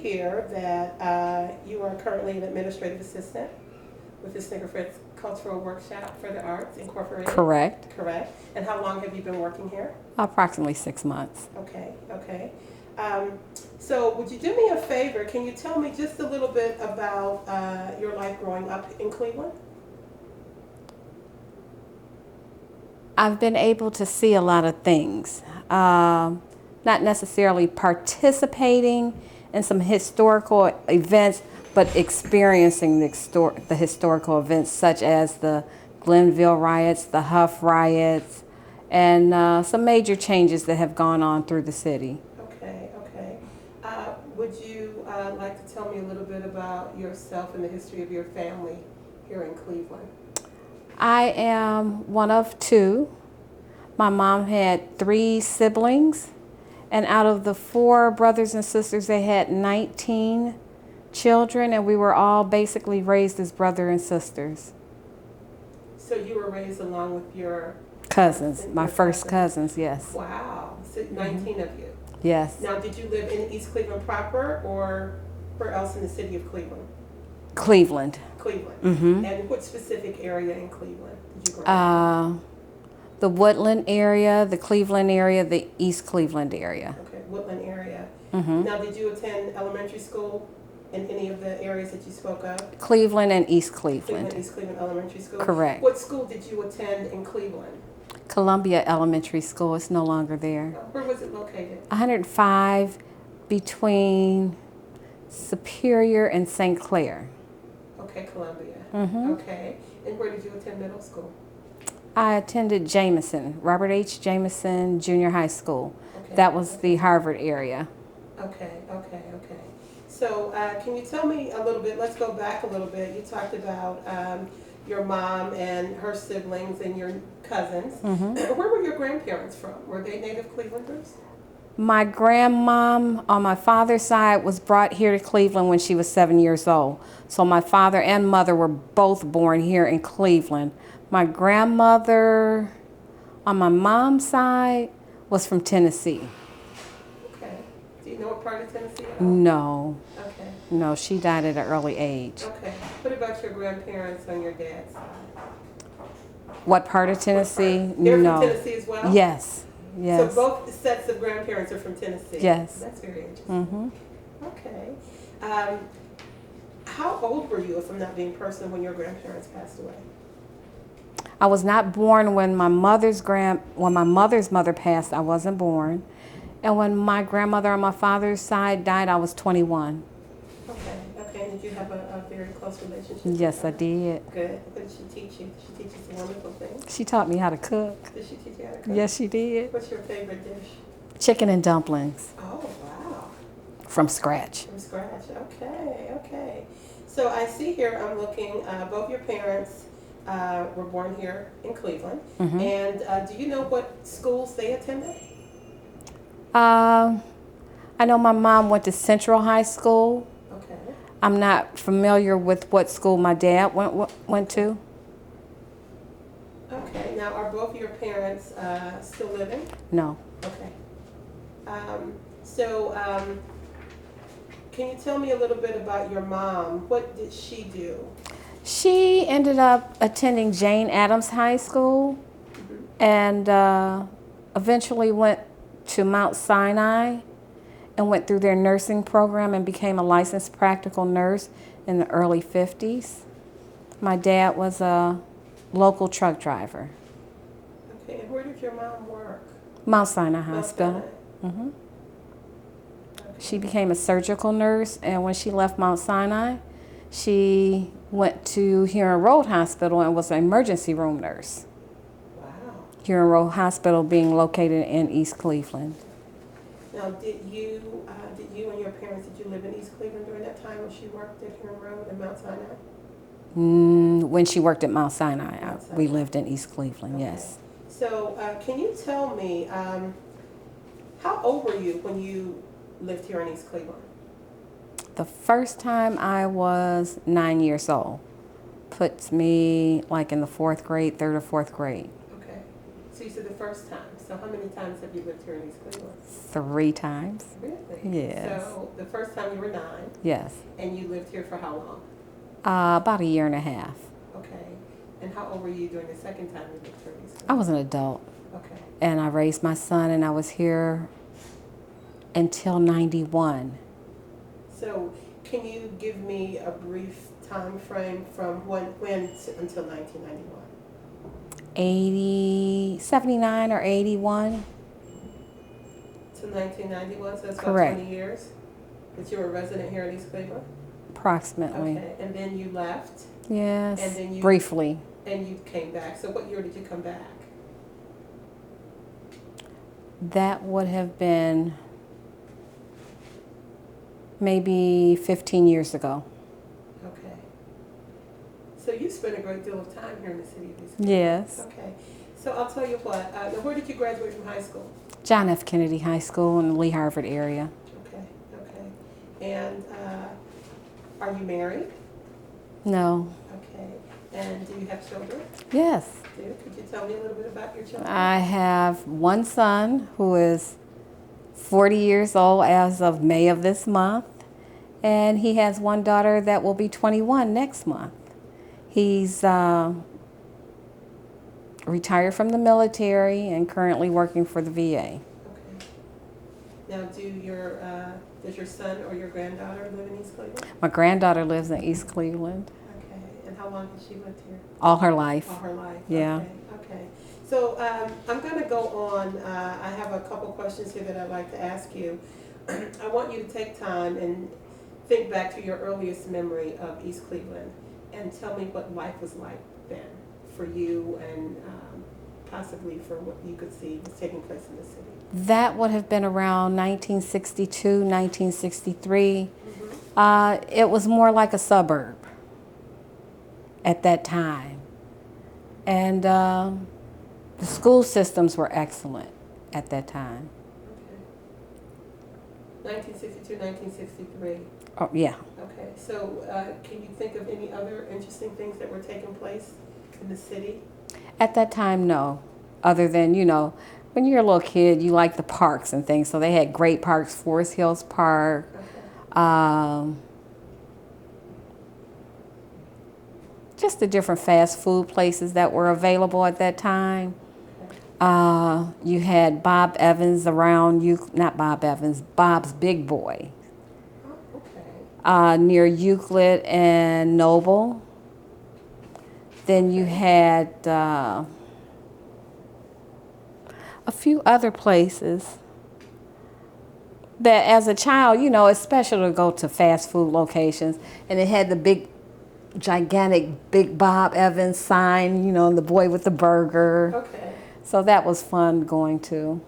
Here that you are currently an administrative assistant with the Snickerfritz Cultural Workshop for the Arts Incorporated. Correct. Correct. And how long have you been working here? Approximately 6 months. Okay, okay. So would you do me a favor? Can you tell me just a little bit about your life growing up in Cleveland? I've been able to see a lot of things, not necessarily participating in some historical events, but experiencing the historical events such as the Glenville riots, the Hough riots, and some major changes that have gone on through the city. Okay, okay. Would you like to tell me a little bit about yourself and the history of your family here in Cleveland? I am one of two. My mom had 3 siblings, and out of the 4 brothers and sisters, they had 19 children, and we were all basically raised as brother and sisters. So you were raised along with your Cousins, my first cousins? cousins, yes. Wow, so 19 of you. Yes. Now, did you live in East Cleveland proper or where else in the city of Cleveland? Cleveland. Cleveland. Mm-hmm. And what specific area in Cleveland did you grow up? The Woodland area, the Cleveland area, the East Cleveland area. Okay, Woodland area. Mm-hmm. Now, did you attend elementary school in any of the areas that you spoke of? Cleveland and East Cleveland, Cleveland. East Cleveland Elementary School? Correct. What school did you attend in Cleveland? Columbia Elementary School is no longer there. Where was it located? 105 between Superior and St. Clair. Okay, Columbia. Mm-hmm. Okay. And where did you attend middle school? I attended Jameson, Robert H. Jameson Junior High School. Okay. That was the Harvard area. Okay, okay, okay. So can you tell me a little bit, let's go back a little bit. You talked about your mom and her siblings and your cousins. Mm-hmm. Where were your grandparents from? Were they native Clevelanders? My grandmom on my father's side was brought here to Cleveland when she was 7 years old. So my father and mother were both born here in Cleveland. My grandmother on my mom's side was from Tennessee. Okay. Do you know what part of Tennessee at all? No. Okay. No, she died at an early age. Okay. What about your grandparents on your dad's side? What part of Tennessee? They're No. from Tennessee as well? Yes. Yes. So both sets of grandparents are from Tennessee? Yes. That's very interesting. Mm-hmm. Okay. How old were you, if I'm not being personal, when your grandparents passed away? I was not born when my mother's mother passed. I wasn't born. And when my grandmother on my father's side died, I was 21. Okay, okay. And did you have a very close relationship? Yes, I did. Good. What did she teach you? Did she teach you some wonderful things? She taught me how to cook. Did she teach you how to cook? Yes, she did. What's your favorite dish? Chicken and dumplings Oh, wow. from scratch. From scratch. Okay, okay. So I see here, I'm looking, both your parents were born here in Cleveland. Mm-hmm. And do you know what schools they attended? I know my mom went to Central High School. Okay. I'm not familiar with what school my dad went to. Okay. Now, are both your parents still living? No. Okay. So, can you tell me a little bit about your mom? What did she do? She ended up attending Jane Addams High School and eventually went to Mount Sinai and went through their nursing program and became a licensed practical nurse in the early 50s. My dad was a local truck driver. Okay, and where did your mom work? Mount Sinai Hospital. Mm-hmm. Okay. She became a surgical nurse, and when she left Mount Sinai, she went to Huron Road Hospital and was an emergency room nurse. Wow. Huron Road Hospital being located in East Cleveland. Now, did you and your parents, did you live in East Cleveland during that time when she worked at Huron Road and Mount Sinai? When she worked at Mount Sinai, Mount Sinai. we lived in East Cleveland, Okay. yes. So, can you tell me, how old were you when you lived here in East Cleveland? The first time I was 9 years old. Puts me like in the 4th grade, 3rd or 4th grade. Okay. So you said the first time. So how many times have you lived here in East Cleveland? 3 times. Really? Yes. So the first time you were 9, Yes. and you lived here for how long? About a year and a half. Okay. And how old were you during the second time you lived here in East I Cleveland? was an adult, Okay. and I raised my son, and I was here until 91. So can you give me a brief time frame from when until 1991? 79 or 81. To 1991, so that's Correct. about 20 years that you were a resident here in East Cleveland? Approximately. Okay, and then you left, Yes. And then you- briefly. and you came back. So what year did you come back? That would have been maybe 15 years ago. Okay. So you spent a great deal of time here in the city of East Cleveland. Yes. Okay. So I'll tell you what, now where did you graduate from high school? John F. Kennedy High School in the Lee Harvard area. Okay, okay. And are you married? No. Okay. And do you have children? Yes. Could you tell me a little bit about your children? I have one son who is 40 years old as of May of this month, and he has one daughter that will be 21 next month. He's retired from the military and currently working for the VA. Okay. Now, does your son or your granddaughter live in East Cleveland? My granddaughter lives in East Cleveland Okay. And how long has she lived here? all her life. All her life. Yeah. Okay. Okay. So I'm going to go on. I have a couple questions here that I'd like to ask you. I want you to take time and think back to your earliest memory of East Cleveland and tell me what life was like then for you and possibly for what you could see was taking place in the city. That would have been around 1962, 1963. It was more like a suburb at that time. And the school systems were excellent at that time. Okay. 1962, 1963. Oh, yeah. Okay. So can you think of any other interesting things that were taking place in the city? At that time, no. Other than, when you're a little kid, you like the parks and things. So they had great parks, Forest Hills Park. Okay. Just the different fast food places that were available at that time. Okay. You had Bob Evans around not Bob Evans, Bob's Big Boy, Oh, okay. near Euclid and Noble. Then you had a few other places that as a child, it's special to go to fast food locations. And it had the gigantic Big Bob Evans sign, and the boy with the burger. Okay. So that was fun going to.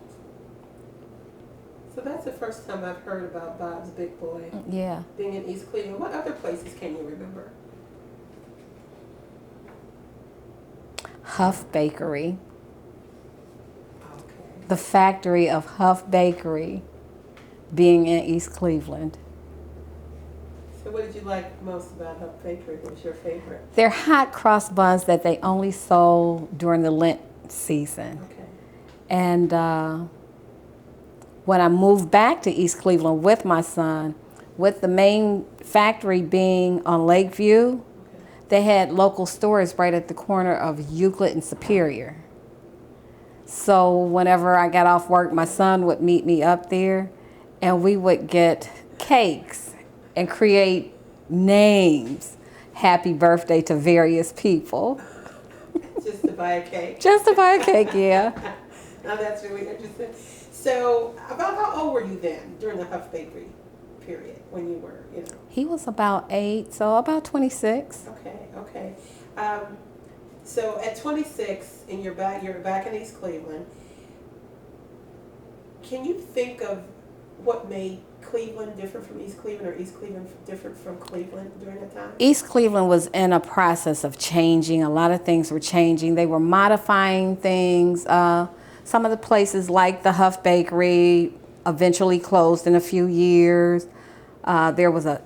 So that's the first time I've heard about Bob's Big Boy Yeah. being in East Cleveland. What other places can you remember? Hough Bakery. Okay. The factory of Hough Bakery being in East Cleveland. So what did you like most about Hough Bakery? What was your favorite? They're hot cross buns that they only sold during the Lent season. Okay. And when I moved back to East Cleveland with my son, with the main factory being on Lakeview, Okay. they had local stores right at the corner of Euclid and Superior. So whenever I got off work, my son would meet me up there, and we would get cakes and create names. Happy birthday to various people. Just to buy a cake. Just to buy a cake, yeah. Now that's really interesting. So about how old were you then during the Hough Bakery period when you were, He was about 8, so about 26. Okay, okay. So at 26, and you're back in East Cleveland. Can you think of what made Cleveland different from East Cleveland, or East Cleveland different from Cleveland during that time? East Cleveland was in a process of changing. A lot of things were changing. They were modifying things. Some of the places like the Hough Bakery eventually closed in a few years. There was a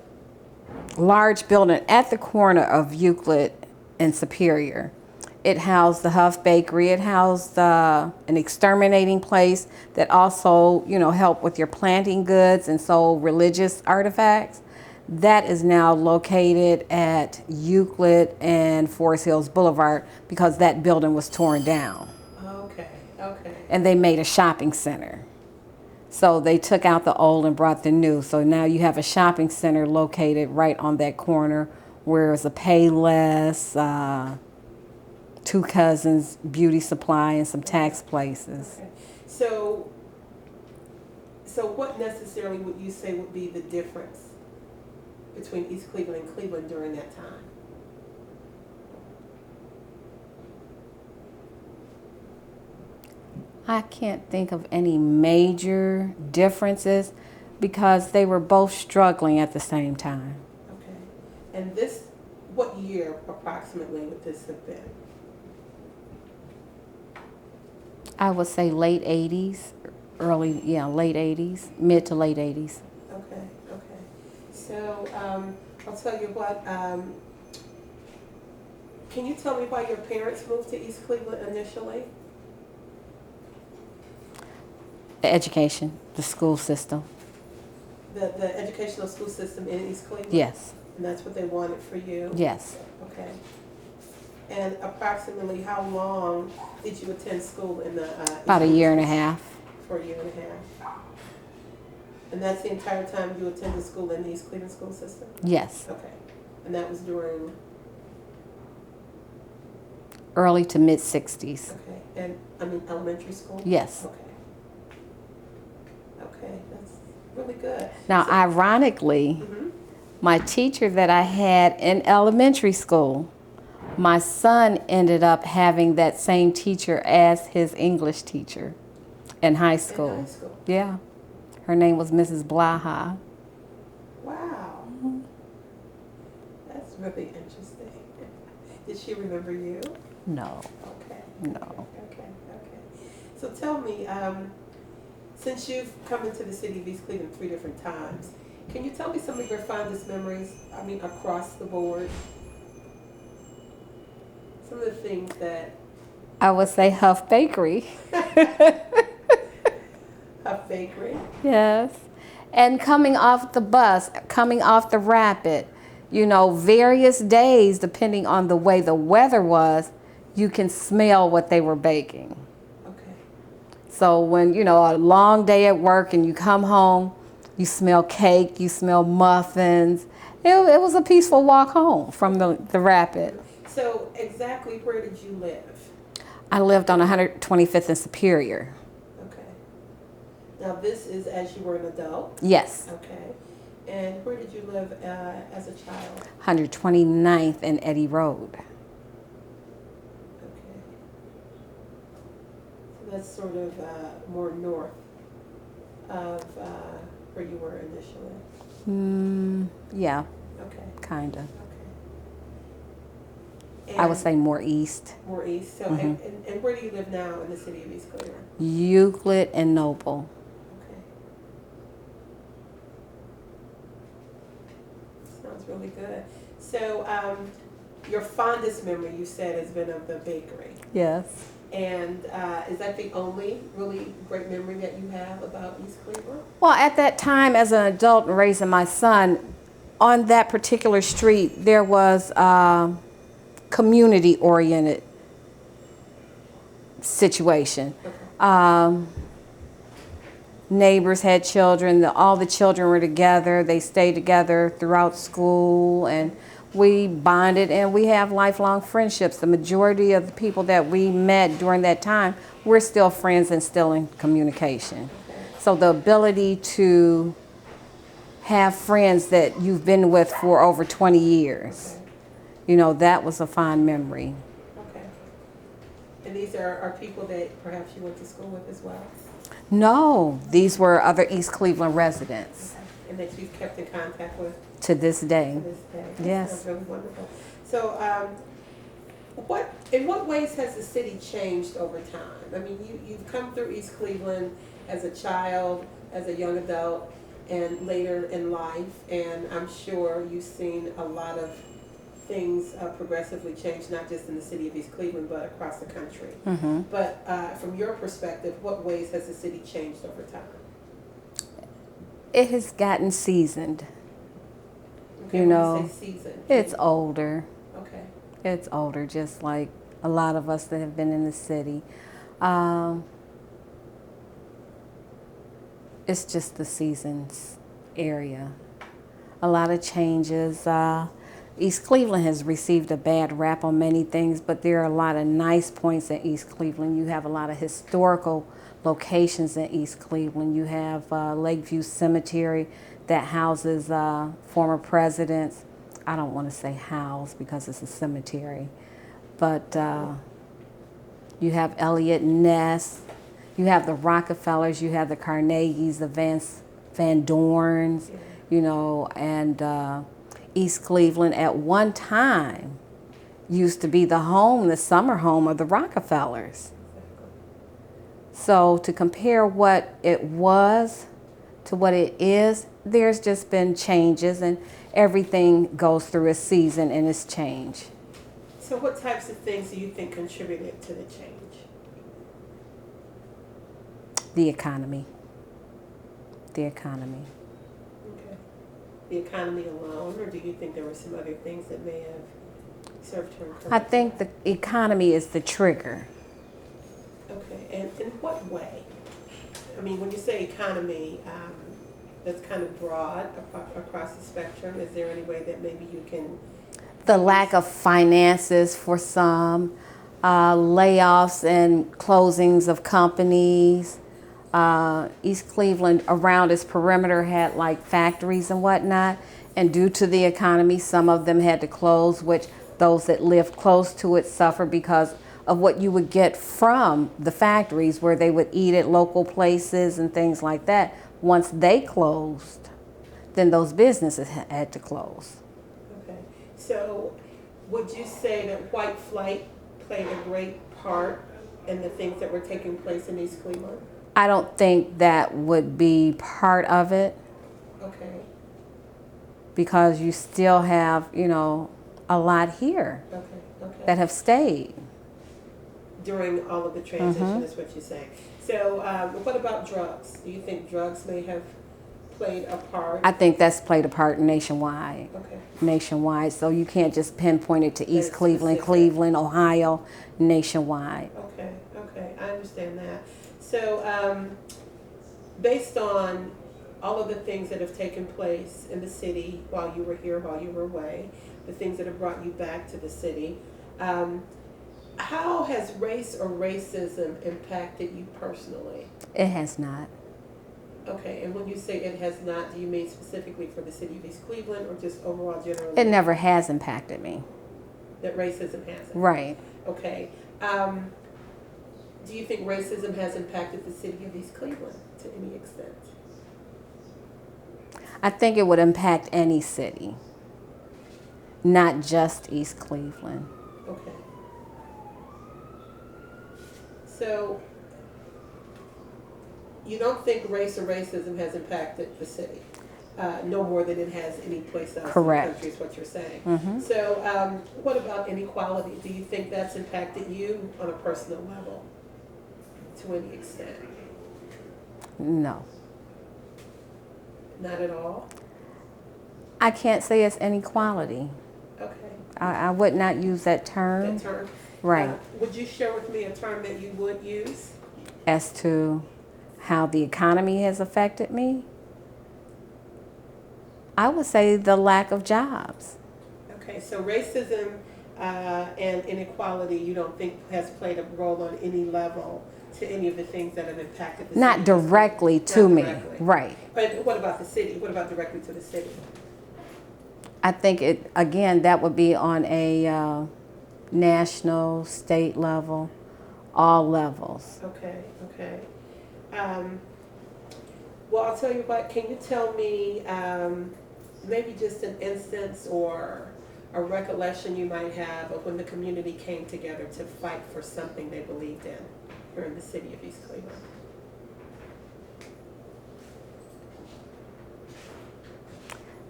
large building at the corner of Euclid and Superior. It housed the Hough Bakery. It housed an exterminating place that also, helped with your planting goods and sold religious artifacts. That is now located at Euclid and Forest Hills Boulevard because that building was torn down. Okay, okay. And they made a shopping center. So they took out the old and brought the new. So now you have a shopping center located right on that corner where it's a Payless, Two Cousins, Beauty Supply, and some tax places. Okay. So what necessarily would you say would be the difference between East Cleveland and Cleveland during that time? I can't think of any major differences because they were both struggling at the same time. Okay. And what year approximately would this have been? I would say late 80s, late 80s, mid to late 80s. Okay, okay. So I'll tell you what, can you tell me why your parents moved to East Cleveland initially? The education, the school system. The educational school system in East Cleveland? Yes. And that's what they wanted for you? Yes. Okay. And approximately how long did you attend school in the About a year and a half. For a year and a half. And that's the entire time you attended school in the East Cleveland school system? Yes. Okay. And that was during? Early to mid 60s. Okay. And elementary school? Yes. Okay. Okay, that's really good. Now, ironically, my teacher that I had in elementary school, my son ended up having that same teacher as his English teacher in high school. In high school? Yeah. Her name was Mrs. Blaha. Wow. That's really interesting. Did she remember you? No. Okay. No. Okay. So tell me, since you've come into the city of East Cleveland 3 different times, can you tell me some of your fondest memories, across the board? Some of the things that... I would say Hough Bakery. Hough Bakery? Yes. And coming off the bus, coming off the rapid, various days, depending on the way the weather was, you can smell what they were baking. Okay. So when, a long day at work and you come home, you smell cake, you smell muffins. It was a peaceful walk home from the rapid. So exactly where did you live? I lived on 125th and Superior. Okay. Now this is as you were an adult? Yes. Okay. And where did you live as a child? 129th and Eddy Road. Okay. So that's sort of more north of where you were initially? Yeah, Okay. kind of. Okay. I would say more east. More east. So, and where do you live now in the city of East Cleveland? Euclid and Noble. Okay. Sounds really good. So, your fondest memory, you said, has been of the bakery. Yes. And is that the only really great memory that you have about East Cleveland? Well, at that time, as an adult and raising my son, on that particular street, there was community-oriented situation. Okay. Neighbors had children. All the children were together. They stayed together throughout school, and we bonded, and we have lifelong friendships. The majority of the people that we met during that time, we're still friends and still in communication. Okay. So the ability to have friends that you've been with for over 20 years, that was a fond memory. Okay. And these are people that perhaps you went to school with as well? No, these were other East Cleveland residents. Okay. And that you've kept in contact with? To this day. To this day. Yes. That's really wonderful. So, in what ways has the city changed over time? I mean, you've come through East Cleveland as a child, as a young adult, and later in life, and I'm sure you've seen a lot of things progressively change, not just in the city of East Cleveland, but across the country. Mm-hmm. But from your perspective, what ways has the city changed over time? It has gotten seasoned. Okay, You when know, you say season, It's older. okay. It's older, just like a lot of us that have been in the city. Um, it's just the seasons area. A lot of changes. East Cleveland has received a bad rap on many things, but there are a lot of nice points in East Cleveland. You have a lot of historical locations in East Cleveland. You have Lakeview Cemetery that houses former presidents. I don't want to say house because it's a cemetery, but you have Elliott Ness. You have the Rockefellers. You have the Carnegies, the Van Dorns, you know, and East Cleveland at one time used to be the summer home of the Rockefellers. So to compare what it was to what it is, there's just been changes, and everything goes through a season and its change. So what types of things do you think contributed to the change? The economy. The economy. Okay. The economy alone, or do you think there were some other things that may have served to encourage? I think the economy is the trigger. Okay, and in what way? I mean, when you say economy, that's kind of broad across the spectrum. Is there any way that maybe you can? The lack of finances for some, layoffs and closings of companies. East Cleveland around its perimeter had like factories and whatnot, and due to the economy, some of them had to close, which those that lived close to it suffered because of what you would get from the factories where they would eat at local places and things like that. Once they closed, then those businesses had to close. Okay, so would you say that white flight played a great part in the things that were taking place in East Cleveland? I don't think that would be part of it. Okay. Because you still have, you know, a lot here that have stayed. During all of the transition is what you're saying. So what about drugs? Do you think drugs may have played a part? I think that's played a part nationwide. Okay. Nationwide. So you can't just pinpoint it to East Cleveland, specific. Cleveland, Ohio, nationwide. Okay, I understand that. So based on all of the things that have taken place in the city while you were here, while you were away, the things that have brought you back to the city, how has race or racism impacted you personally? It has not. Okay, and when you say it has not, do you mean specifically for the city of East Cleveland or just overall generally? It never has impacted me. That racism hasn't? Right. Okay. Do you think racism has impacted the city of East Cleveland to any extent? I think it would impact any city, not just East Cleveland. Okay. So you don't think race or racism has impacted the city? No more than it has any place else Correct. in the country is what you're saying. Mm-hmm. So what about inequality? Do you think that's impacted you on a personal level to any extent? No. Not at all? I can't say it's inequality. Okay. I would not use that term. That term? Right. Would you share with me a term that you would use? As to how the economy has affected me, I would say the lack of jobs. Okay, so racism and inequality you don't think has played a role on any level to any of the things that have impacted the city? Not directly to me. Right. But what about the city? What about directly to the city? I think it, again, that would be on a national, state level, all levels. Okay. Well, I'll tell you what, can you tell me maybe just an instance or a recollection you might have of when the community came together to fight for something they believed in here in the city of East Cleveland?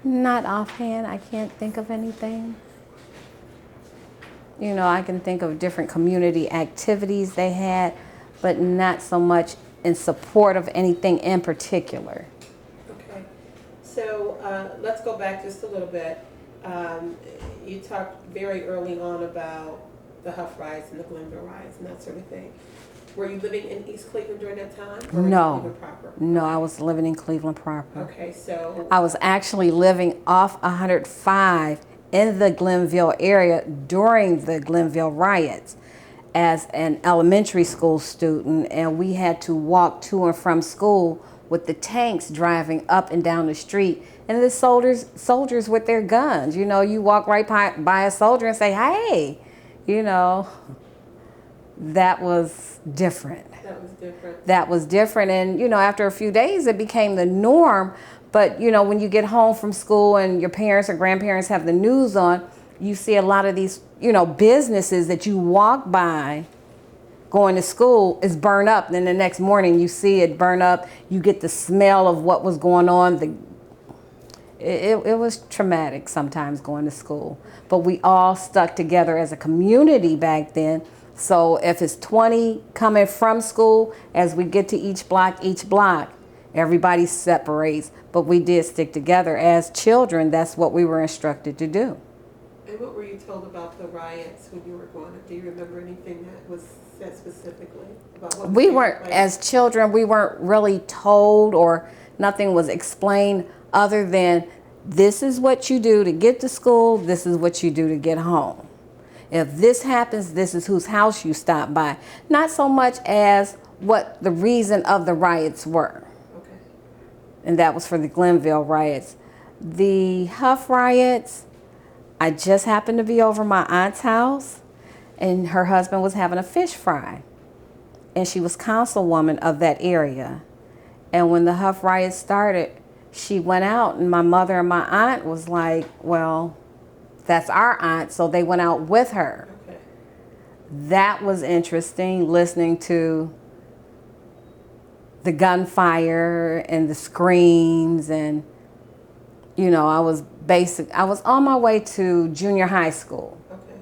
Not offhand, I can't think of anything. You know, I can think of different community activities they had, but not so much in support of anything in particular. Okay, so let's go back just a little bit. You talked very early on about the Hough riots and the Glenville riots and that sort of thing. Were you living in East Cleveland during that time? Or in No, Cleveland proper? no, I was living in Cleveland proper. Okay, so I was actually living off 105 in the Glenville area during the Glenville riots as an elementary school student, and we had to walk to and from school with the tanks driving up and down the street, and the soldiers with their guns. You know, you walk right by a soldier and say, "Hey," you know. That was different. that was different. That was different, and you know, after a few days, it became the norm. But you know, when you get home from school and your parents or grandparents have the news on, you see a lot of these, you know, businesses that you walk by going to school is burned up. Then the next morning you see it burn up. You get the smell of what was going on. It was traumatic sometimes going to school. But we all stuck together as a community back then. So if it's 20 coming from school, as we get to each block, everybody separates. But we did stick together as children. That's what we were instructed to do. And what were you told about the riots when you were growing up? Do you remember anything that was said specifically about what We weren't, as children, we weren't really told, or nothing was explained other than this is what you do to get to school, this is what you do to get home. If this happens, this is whose house you stop by. Not so much as what the reason of the riots were. Okay. And that was for the Glenville riots. The Hough riots, I just happened to be over my aunt's house, and her husband was having a fish fry. And she was councilwoman of that area. And when the Hough riots started, she went out, and my mother and my aunt was like, well, that's our aunt, so they went out with her. Okay. That was interesting, listening to the gunfire and the screams, and you know, I was on my way to junior high school. Okay.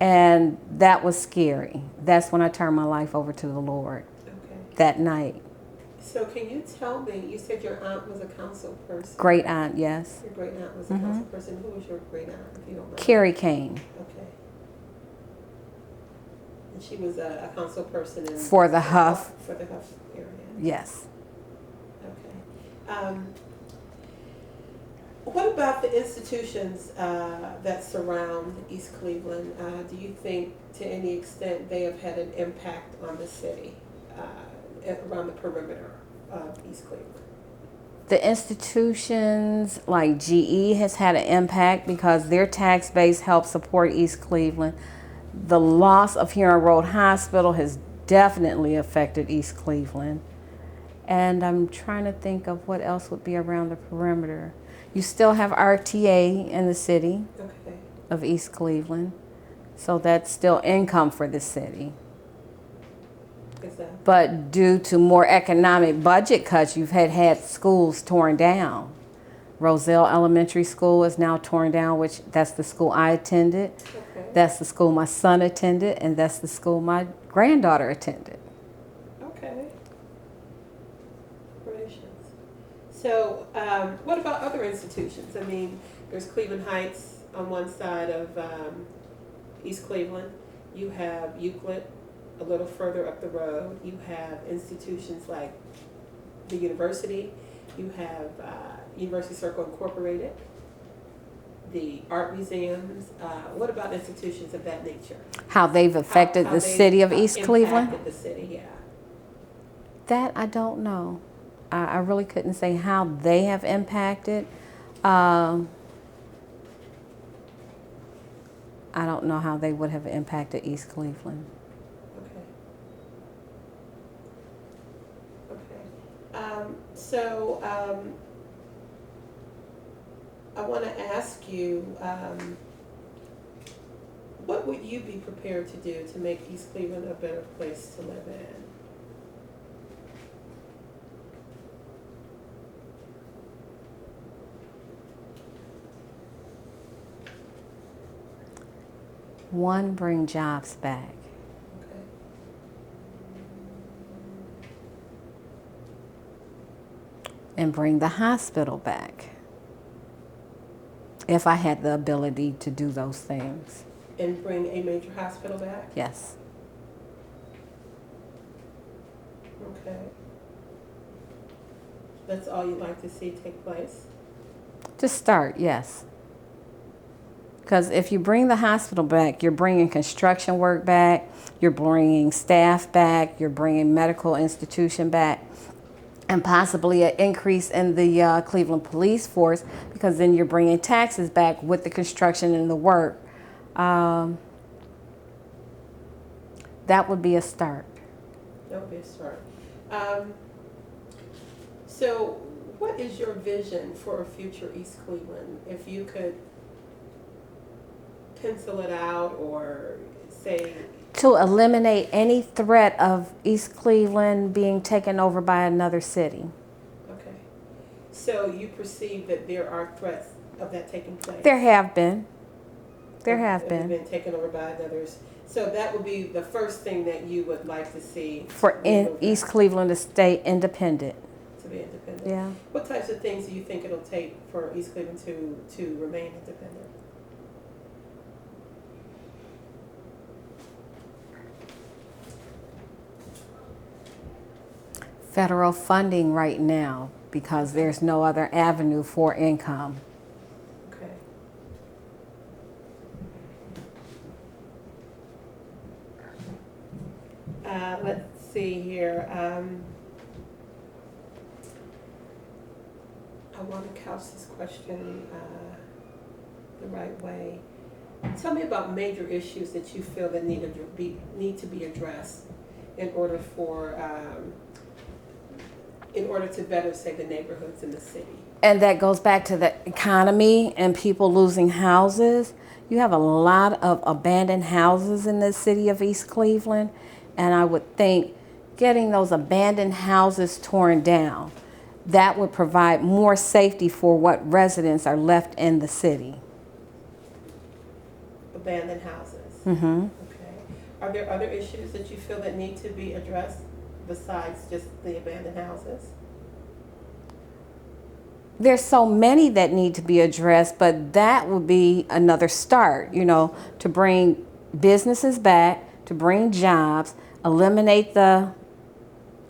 And that was scary. That's when I turned my life over to the Lord. Okay. That night. So can you tell me, you said your aunt was a council person. Great aunt, yes. Your great aunt was a council person. Who was your great aunt, if you don't mind? Carrie Kane. Okay. And she was a council person For the Hough. For the Hough area. Yes. Okay. What about the institutions that surround East Cleveland? Do you think, to any extent, they have had an impact on the city around the perimeter of East Cleveland? The institutions like GE has had an impact because their tax base helps support East Cleveland. The loss of Huron Road Hospital has definitely affected East Cleveland. And I'm trying to think of what else would be around the perimeter. You still have RTA in the city of East Cleveland. So that's still income for the city. Exactly. But due to more economic budget cuts, you've had schools torn down. Roselle Elementary School is now torn down, which that's the school I attended. Okay. That's the school my son attended, and that's the school my granddaughter attended. Okay. Gracious. So, what about other institutions? I mean, there's Cleveland Heights on one side of East Cleveland. You have Euclid a little further up the road. You have institutions like the university. You have University Circle Incorporated, the art museums. What about institutions of that nature? How they've affected the city of East Cleveland? Impacted the city, yeah. That I don't know. I really couldn't say how they have impacted. I don't know how they would have impacted East Cleveland. So I want to ask you, what would you be prepared to do to make East Cleveland a better place to live in? One, bring jobs back. Okay. And bring the hospital back. If I had the ability to do those things. And bring a major hospital back? Yes. Okay. That's all you'd like to see take place? To start, yes. Because if you bring the hospital back, you're bringing construction work back, you're bringing staff back, you're bringing medical institution back, and possibly an increase in the Cleveland police force, because then you're bringing taxes back with the construction and the work. That would be a start. That would be a start. So what is your vision for a future East Cleveland? If you could pencil it out or say... To eliminate any threat of East Cleveland being taken over by another city. Okay. So you perceive that there are threats of that taking place? There have been. There have been. Been taken over by others. So that would be the first thing that you would like to see For East Cleveland to stay independent. To be independent. Yeah. What types of things do you think it'll take for East Cleveland to remain independent? Federal funding right now, because there's no other avenue for income. Okay. Let's see here. I want to couch this question the right way. Tell me about major issues that you feel that need to be addressed in order to better say the neighborhoods in the city. And that goes back to the economy and people losing houses. You have a lot of abandoned houses in the city of East Cleveland, and I would think getting those abandoned houses torn down, that would provide more safety for what residents are left in the city. Abandoned houses. Mm-hmm. Okay. Are there other issues that you feel that need to be addressed besides just the abandoned houses? There's so many that need to be addressed, but that would be another start, to bring businesses back, to bring jobs, eliminate the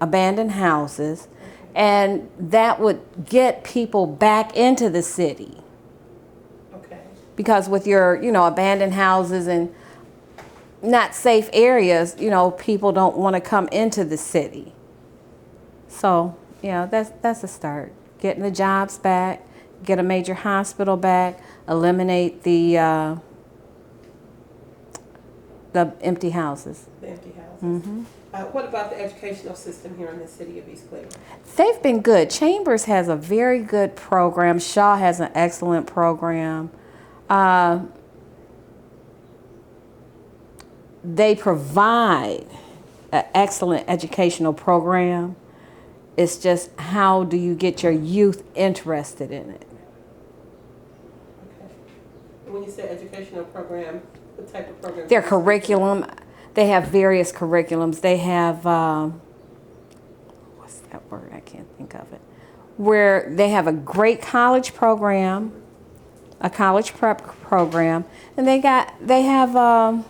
abandoned houses, and that would get people back into the city. Okay. Because with your, abandoned houses and not safe areas, people don't want to come into the city. So, that's a start. Getting the jobs back, get a major hospital back, eliminate the empty houses. The empty houses. Mm-hmm. What about the educational system here in the city of East Cleveland? They've been good. Chambers has a very good program. Shaw has an excellent program. They provide an excellent educational program. It's just how do you get your youth interested in it? Okay. And when you say educational program, what type of program? Their curriculum, they have various curriculums. They have, what's that word? I can't think of it. Where they have a great college program, a college prep program, and they have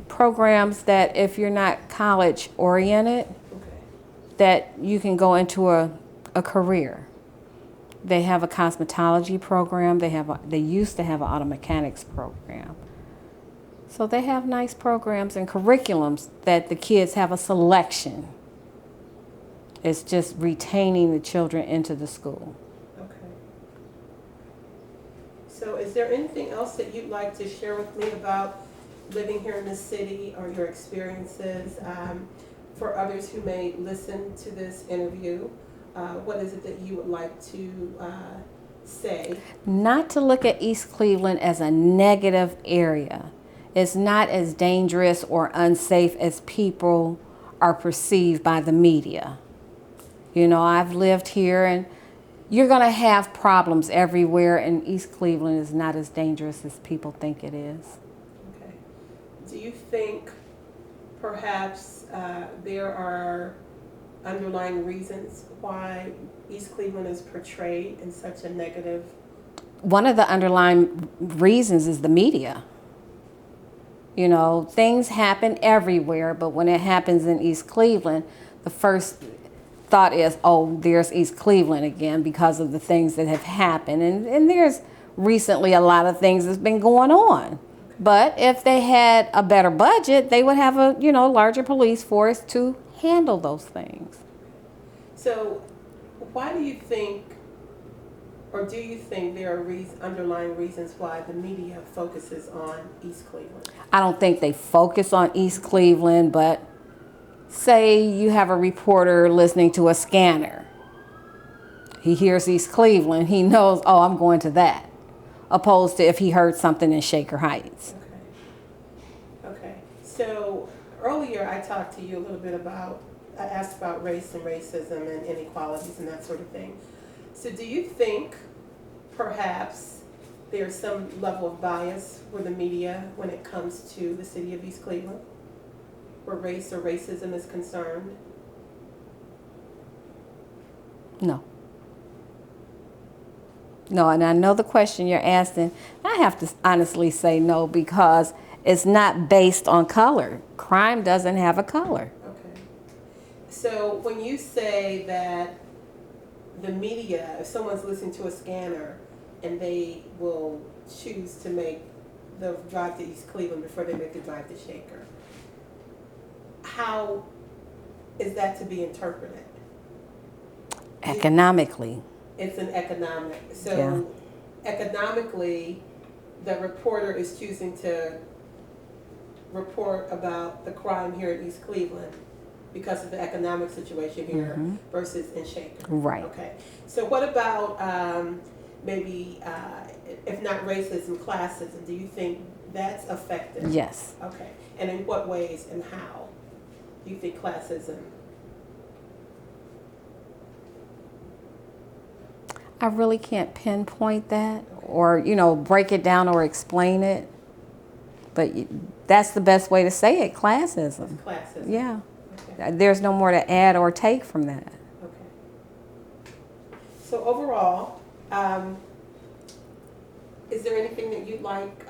programs that if you're not college oriented, that you can go into a career. They have a cosmetology program. They used to have an auto mechanics program. So they have nice programs and curriculums that the kids have a selection. It's just retaining the children into the school. Okay. So is there anything else that you'd like to share with me about living here in the city or your experiences for others who may listen to this interview? What is it that you would like to say? Not to look at East Cleveland as a negative area. It's not as dangerous or unsafe as people are perceived by the media. I've lived here and, you're going to have problems everywhere, and East Cleveland is not as dangerous as people think it is. Okay. Do you think perhaps there are underlying reasons why East Cleveland is portrayed in such a negative? One of the underlying reasons is the media. You know, things happen everywhere, but when it happens in East Cleveland, the first thought is, oh, there's East Cleveland again because of the things that have happened. And there's recently a lot of things that's been going on. But if they had a better budget, they would have a, larger police force to handle those things. So why do you think, or do you think there are underlying reasons why the media focuses on East Cleveland? I don't think they focus on East Cleveland, but say you have a reporter listening to a scanner. He hears East Cleveland, he knows, oh, I'm going to that. Opposed to if he heard something in Shaker Heights. Okay. So earlier I talked to you a little bit about, I asked about race and racism and inequalities and that sort of thing. So do you think perhaps there's some level of bias for the media when it comes to the city of East Cleveland, where race or racism is concerned? No. No, and I know the question you're asking. I have to honestly say no, because it's not based on color. Crime doesn't have a color. Okay. So when you say that the media, if someone's listening to a scanner and they will choose to make the drive to East Cleveland before they make the drive to Shaker, how is that to be interpreted? Economically. It's an economic. So economically, the reporter is choosing to report about the crime here in East Cleveland because of the economic situation here versus in Shaker. Right. Okay. So what about maybe, if not racism, classism? Do you think that's affected? Yes. Okay. And in what ways and how do you think classism? I really can't pinpoint that or, break it down or explain it. But that's the best way to say it, classism. It's classism. Yeah. Okay. There's no more to add or take from that. Okay. So overall, is there anything that you'd like,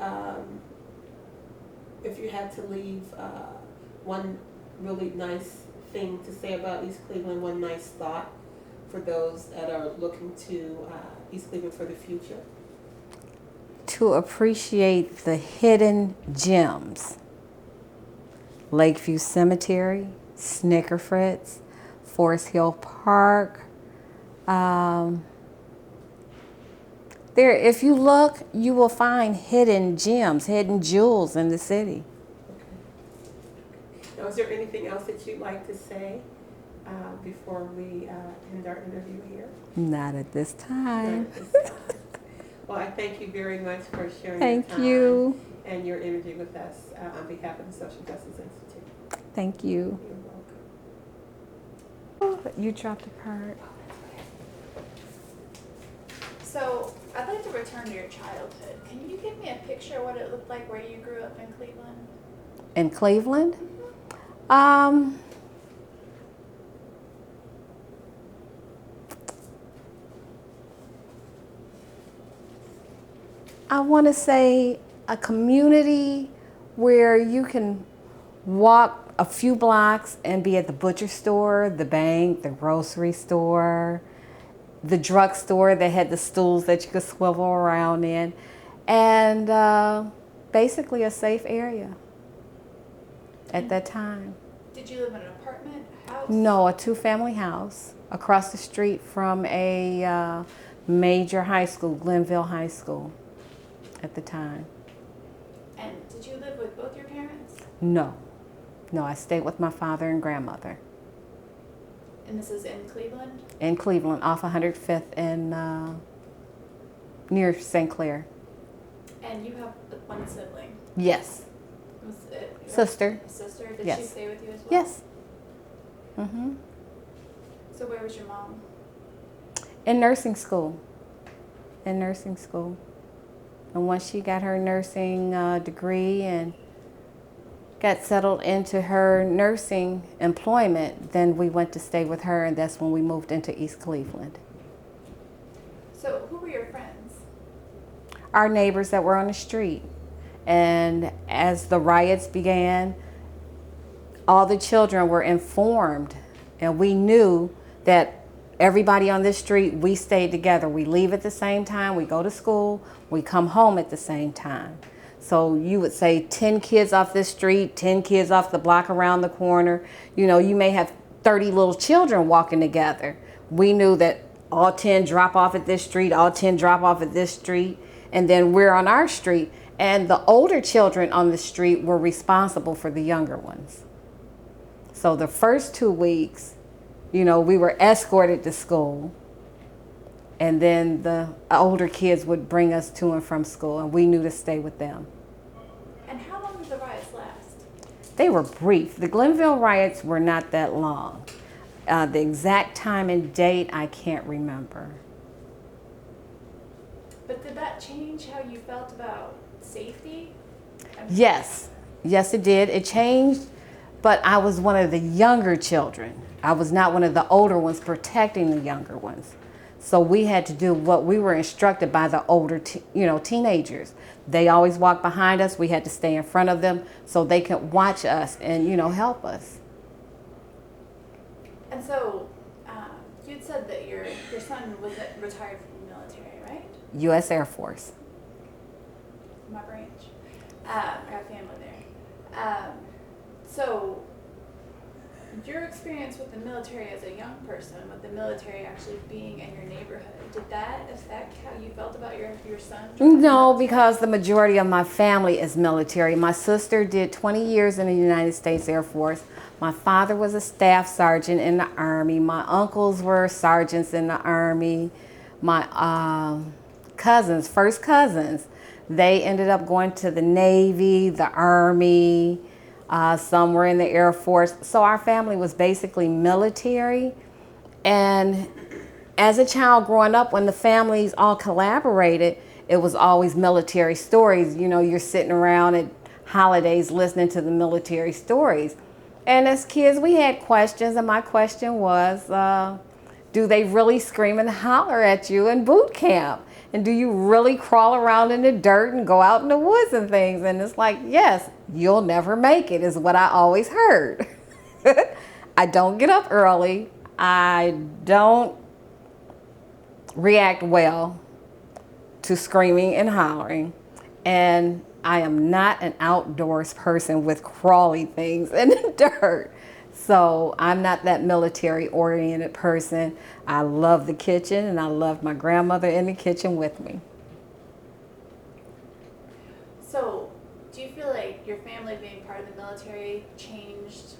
if you had to leave one really nice thing to say about East Cleveland, one nice thought for those that are looking to East Cleveland for the future? To appreciate the hidden gems. Lakeview Cemetery, Snicker Fritz, Forest Hill Park. There, if you look, you will find hidden gems, hidden jewels in the city. Okay. Now, is there anything else that you'd like to say before we end our interview here? Not at this time. Not at this time. Well, I thank you very much for sharing your time. Thank you. And your energy with us on behalf of the Social Justice Institute. Thank you. You're welcome. Oh, you dropped a card. So, I'd like to return to your childhood. Can you give me a picture of what it looked like where you grew up in Cleveland? In Cleveland? I want to say a community where you can walk a few blocks and be at the butcher store, the bank, the grocery store, the drugstore that had the stools that you could swivel around in, and basically a safe area at that time. Did you live in an apartment, a house? No, a two-family house across the street from a major high school, Glenville High School, at the time. And did you live with both your parents? No, I stayed with my father and grandmother. And this is in Cleveland? In Cleveland, off 105th and near St. Clair. And you have one sibling? Yes. Was it your Sister. Sister? Did Yes. she stay with you as well? Yes. Mm-hmm. So where was your mom? In nursing school. In nursing school. And once she got her nursing degree and got settled into her nursing employment, then we went to stay with her, and that's when we moved into East Cleveland. So who were your friends? Our neighbors that were on the street. And as the riots began, all the children were informed, and we knew that everybody on this street, we stayed together. We leave at the same time, we go to school, we come home at the same time. So you would say 10 kids off this street, 10 kids off the block around the corner. You know, you may have 30 little children walking together. We knew that all 10 drop off at this street, all 10 drop off at this street, and then we're on our street. And the older children on the street were responsible for the younger ones. So the first 2 weeks, you know, we were escorted to school, and then the older kids would bring us to and from school, and we knew to stay with them. And how long did the riots last? They were brief. The Glenville riots were not that long. The exact time and date, I can't remember. But did that change how you felt about safety? Yes, yes it did. It changed, but I was one of the younger children. I was not one of the older ones protecting the younger ones. So we had to do what we were instructed by the older, teenagers. They always walked behind us. We had to stay in front of them so they could watch us and, help us. And so you'd said that your son was retired from the military, right? U.S. Air Force. My branch. I got family there. So your experience with the military as a young person, with the military actually being in your neighborhood, did that affect how you felt about your son? No, because the majority of my family is military. My sister did 20 years in the United States Air Force. My father was a staff sergeant in the Army. My uncles were sergeants in the Army. My first cousins, they ended up going to the Navy, the Army, some were in the Air Force. So our family was basically military. And as a child growing up, when the families all collaborated, it was always military stories. You're sitting around at holidays listening to the military stories. And as kids, we had questions, and my question was, do they really scream and holler at you in boot camp? And do you really crawl around in the dirt and go out in the woods and things? And it's like, yes, you'll never make it, is what I always heard. I don't get up early. I don't react well to screaming and hollering. And I am not an outdoors person with crawly things in the dirt. So I'm not that military-oriented person. I love the kitchen, and I love my grandmother in the kitchen with me. So do you feel like your family being part of the military changed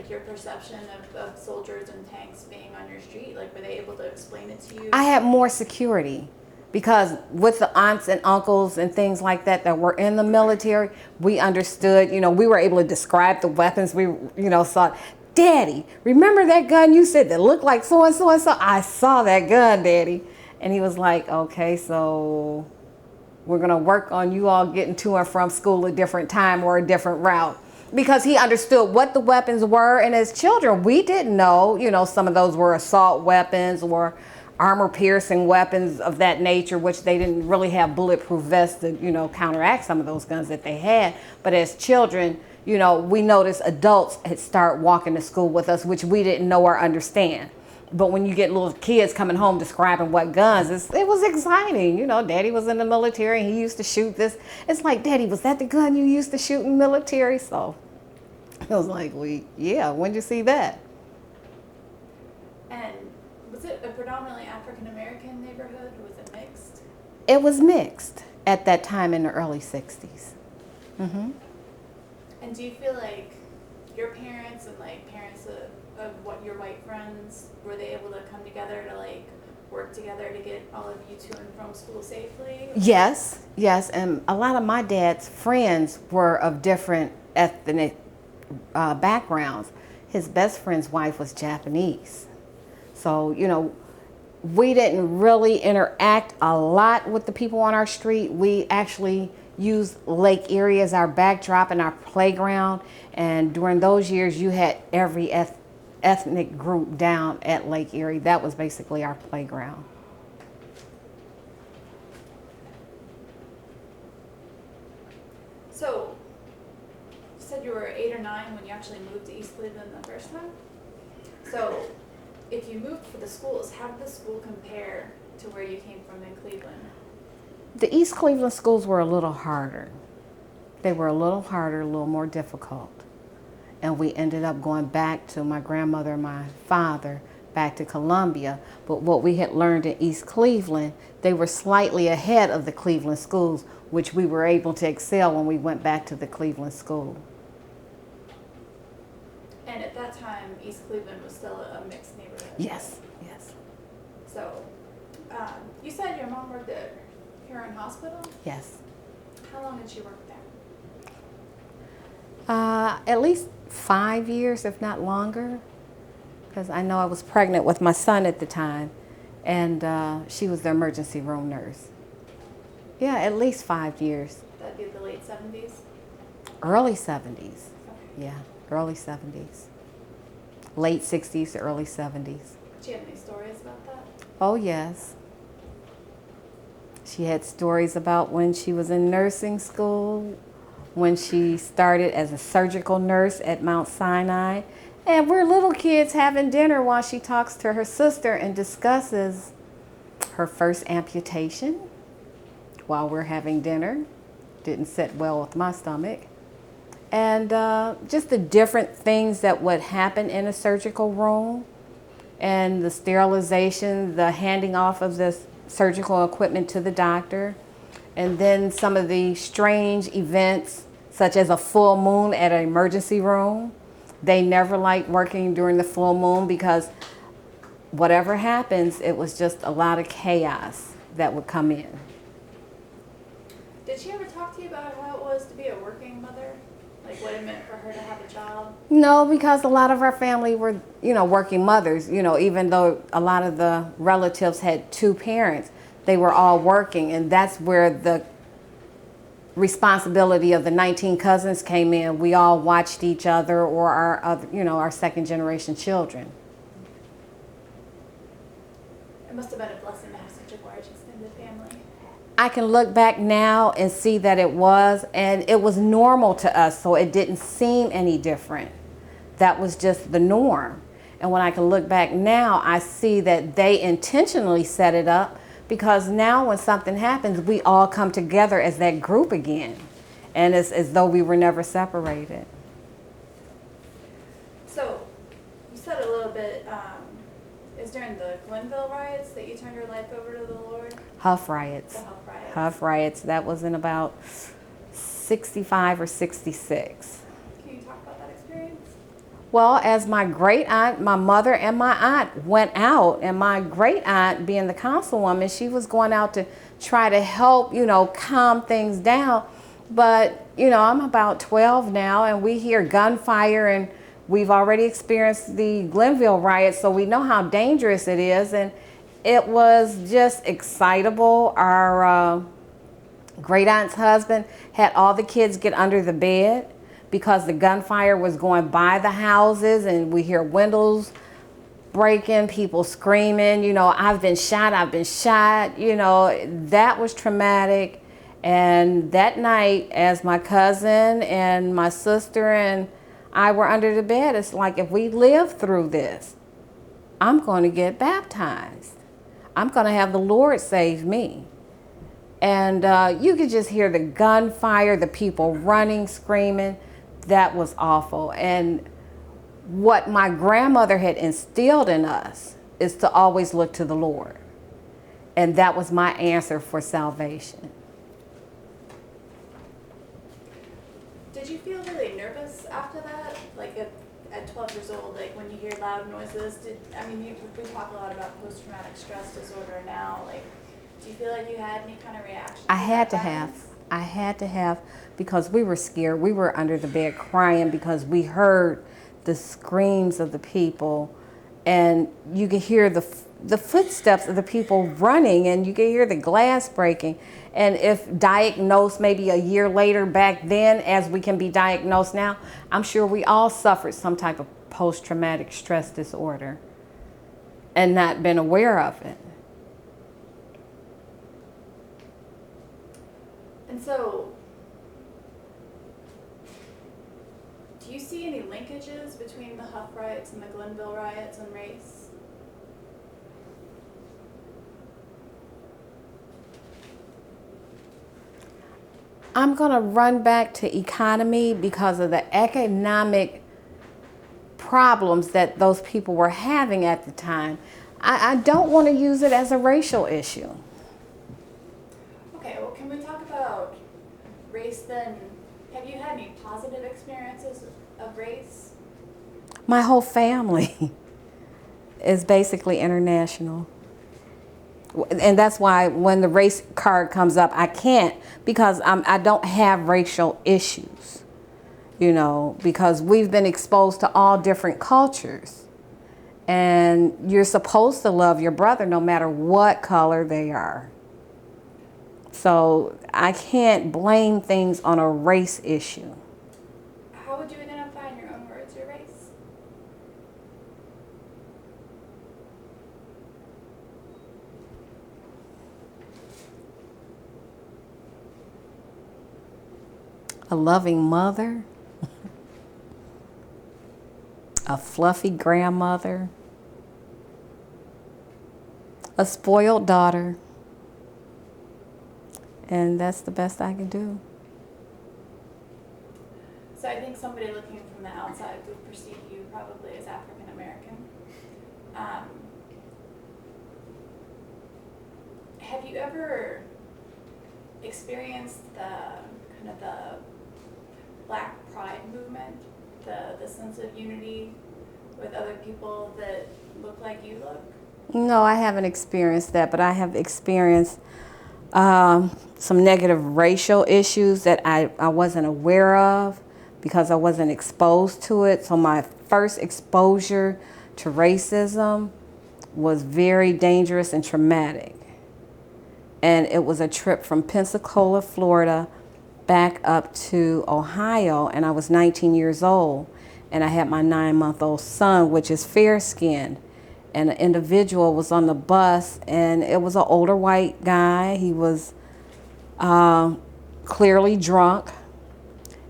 your perception of soldiers and tanks being on your street? Were they able to explain it to you? I had more security because with the aunts and uncles and things like that were in the military, we understood, we were able to describe the weapons we, saw. Daddy, remember that gun you said that looked like so and so and so? I saw that gun, Daddy. And he was like, okay, so we're going to work on you all getting to and from school a different time or a different route. Because he understood what the weapons were. And as children, we didn't know, some of those were assault weapons or armor-piercing weapons of that nature, which they didn't really have bulletproof vests to, counteract some of those guns that they had. But as children, we noticed adults had started walking to school with us, which we didn't know or understand. But when you get little kids coming home describing what guns, it was exciting. Daddy was in the military and he used to shoot this. It's like, Daddy, was that the gun you used to shoot in the military? So I was like, well, yeah, when'd you see that? And was it a predominantly African-American neighborhood, or was it mixed? It was mixed at that time in the early 60s. Mm-hmm. And do you feel like your parents and parents of what your white friends, were they able to come together to work together to get all of you to and from school safely? Yes. And a lot of my dad's friends were of different ethnic backgrounds. His best friend's wife was Japanese. So, we didn't really interact a lot with the people on our street. We actually used Lake Erie as our backdrop and our playground. And during those years, you had every ethnic group down at Lake Erie. That was basically our playground. So, you said you were 8 or 9 when you actually moved to East Cleveland the first time. So, if you moved for the schools, how did the school compare to where you came from in Cleveland? The East Cleveland schools were a little harder. They were a little harder, a little more difficult. And we ended up going back to my grandmother and my father, back to Columbia. But what we had learned in East Cleveland, they were slightly ahead of the Cleveland schools, which we were able to excel when we went back to the Cleveland school. And at that time, East Cleveland was still a mixed neighborhood. Yes, yes. So, you said your mom worked at Huron Hospital? Yes. How long did she work there? At least 5 years, if not longer, because I know I was pregnant with my son at the time, and she was the emergency room nurse. Yeah, at least 5 years. That'd be the late 70s? Early 70s. Okay. Yeah, early 70s. Late 60s to early 70s. Do you have any stories about that? Oh, yes. She had stories about when she was in nursing school, when she started as a surgical nurse at Mount Sinai. And we're little kids having dinner while she talks to her sister and discusses her first amputation while we're having dinner. Didn't sit well with my stomach. And just the different things that would happen in a surgical room, and the sterilization, the handing off of this surgical equipment to the doctor, and then some of the strange events such as a full moon at an emergency room. They never liked working during the full moon because whatever happens, it was just a lot of chaos that would come in. Did she ever talk to you about how it was to be a working mother? Like what it meant for her to have a job? No, because a lot of our family were, working mothers, even though a lot of the relatives had 2 parents, they were all working, and that's where the responsibility of the 19 cousins came in. We all watched each other or our other, our second generation children. It must have been a blessing to have such a large extended family. I can look back now and see that it was, and it was normal to us, so it didn't seem any different. That was just the norm. And when I can look back now, I see that they intentionally set it up, because now when something happens, we all come together as that group again. And it's as though we were never separated. So, you said a little bit, is during the Glenville riots that you turned your life over to the Lord? Hough riots. The Hough riots. Hough riots. That was in about 65 or 66. Can you talk about that experience? Well, as my great aunt, my mother and my aunt went out, and my great aunt, being the councilwoman, she was going out to try to help, calm things down. But, I'm about 12 now, and we hear gunfire, and we've already experienced the Glenville riots, so we know how dangerous it is. And it was just excitable. Our great aunt's husband had all the kids get under the bed, because the gunfire was going by the houses, and we hear windows breaking, people screaming, I've been shot. That was traumatic. And that night, as my cousin and my sister and I were under the bed, it's like, if we live through this, I'm going to get baptized. I'm going to have the Lord save me. And you could just hear the gunfire, the people running, screaming. That was awful. And what my grandmother had instilled in us is to always look to the Lord. And that was my answer for salvation. Did you feel really nervous after that? Like at 12 years old, like when you hear loud noises, we talk a lot about post-traumatic stress disorder now. Like, do you feel like you had any kind of reaction? I had to have, because we were scared. We were under the bed crying because we heard the screams of the people, and you could hear the footsteps of the people running, and you can hear the glass breaking. And if diagnosed maybe a year later back then, as we can be diagnosed now, I'm sure we all suffered some type of post-traumatic stress disorder and not been aware of it. And so, do you see any linkages between the Hough riots and the Glenville riots and race? I'm going to run back to economy because of the economic problems that those people were having at the time. I don't want to use it as a racial issue. Okay, well, can we talk about race then? Have you had any positive experiences of race? My whole family is basically international. And that's why when the race card comes up, I can't, because I don't have racial issues, you know, because we've been exposed to all different cultures. And you're supposed to love your brother no matter what color they are. So I can't blame things on a race issue. How would you identify in your own words your race? A loving mother, a fluffy grandmother, a spoiled daughter, and that's the best I can do. So I think somebody looking from the outside would perceive you probably as African American. Have you ever experienced the Black Pride movement, the sense of unity with other people that look like you look? No, I haven't experienced that, but I have experienced some negative racial issues that I wasn't aware of because I wasn't exposed to it. So my first exposure to racism was very dangerous and traumatic. And it was a trip from Pensacola, Florida, back up to Ohio, and I was 19 years old, and I had my 9-month-old son, which is fair-skinned, and an individual was on the bus, and it was an older white guy. He was clearly drunk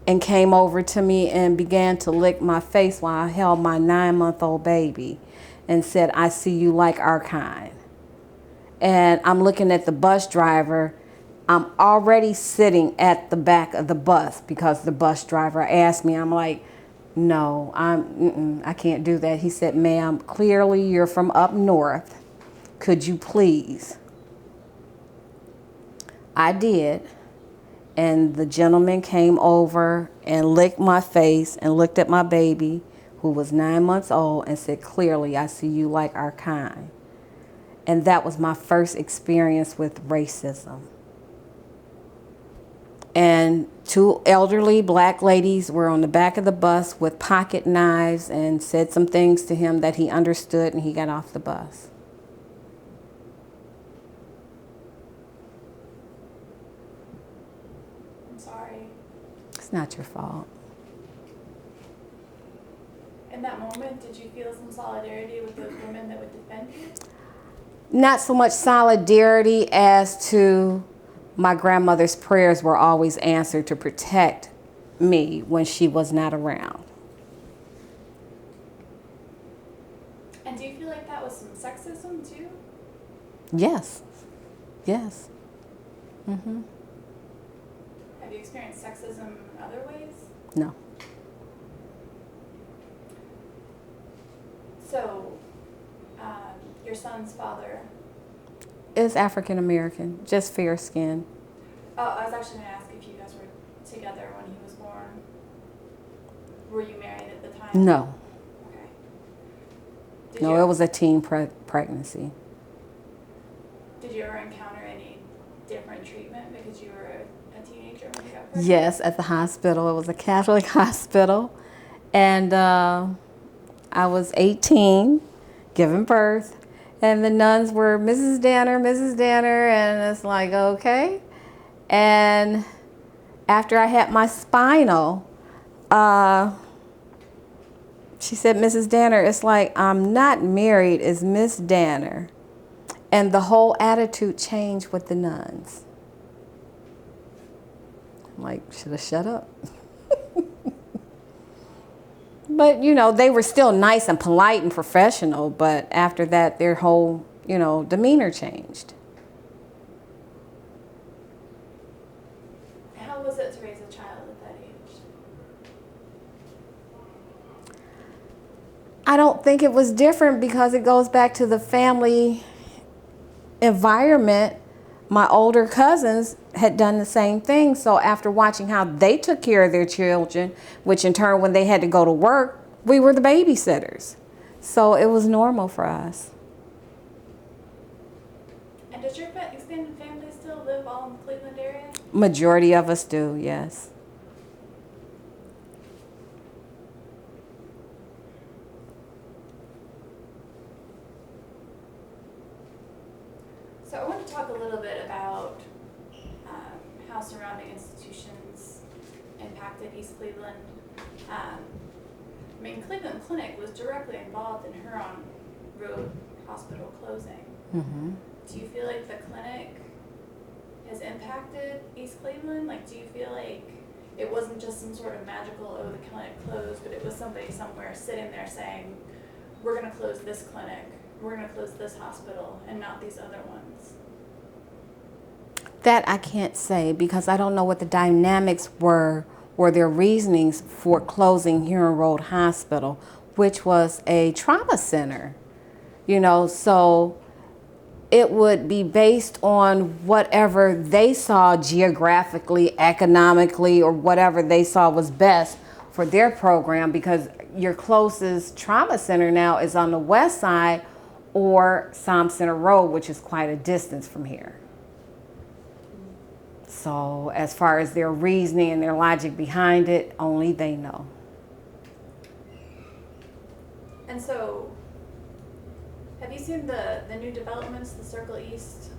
and came over to me and began to lick my face while I held my 9-month-old baby and said, "I see you like our kind." And I'm looking at the bus driver. I'm already sitting at the back of the bus because the bus driver asked me. I'm like, no, I can't do that. He said, "Ma'am, clearly you're from up north. Could you please?" I did. And the gentleman came over and licked my face and looked at my baby, who was 9 months old, and said, "Clearly, I see you like our kind." And that was my first experience with racism. And 2 elderly black ladies were on the back of the bus with pocket knives and said some things to him that he understood, and he got off the bus. I'm sorry. It's not your fault. In that moment, did you feel some solidarity with those women that would defend you? Not so much solidarity as to my grandmother's prayers were always answered to protect me when she was not around. And do you feel like that was some sexism too? Yes. Yes. Mm-hmm. Have you experienced sexism in other ways? No. So, your son's father. Is African American, just fair skin. Oh, I was actually going to ask if you guys were together when he was born. Were you married at the time? No. Okay. No, it was a teen pregnancy. Did you ever encounter any different treatment because you were a teenager when you got pregnant? Yes, at the hospital. It was a Catholic hospital. And I was 18, giving birth. And the nuns were Mrs. Danner, and it's like, okay. And after I had my spinal, she said, Mrs. Danner, it's like, I'm not married, it's Miss Danner. And the whole attitude changed with the nuns. I'm like, should I shut up? But, you know, they were still nice and polite and professional, but after that, their whole, you know, demeanor changed. How was it to raise a child at that age? I don't think it was different because it goes back to the family environment. My older cousins had done the same thing. So after watching how they took care of their children, which in turn, when they had to go to work, we were the babysitters. So it was normal for us. And does your extended family still live all in the Cleveland area? Majority of us do, yes. So I want to talk a little bit about how surrounding institutions impacted East Cleveland. I mean, Cleveland Clinic was directly involved in Huron Road Hospital closing. Mm-hmm. Do you feel like the clinic has impacted East Cleveland? Like, do you feel like it wasn't just some sort of magical, oh, the clinic closed, but it was somebody somewhere sitting there saying, we're going to close this clinic, we're going to close this hospital, and not these other ones? That I can't say because I don't know what the dynamics were or their reasonings for closing Huron Road Hospital, which was a trauma center. You know, so it would be based on whatever they saw geographically, economically, or whatever they saw was best for their program, because your closest trauma center now is on the west side or Psalm Center Road, which is quite a distance from here. So as far as their reasoning and their logic behind it, only they know. And so, have you seen the new developments, the Circle East?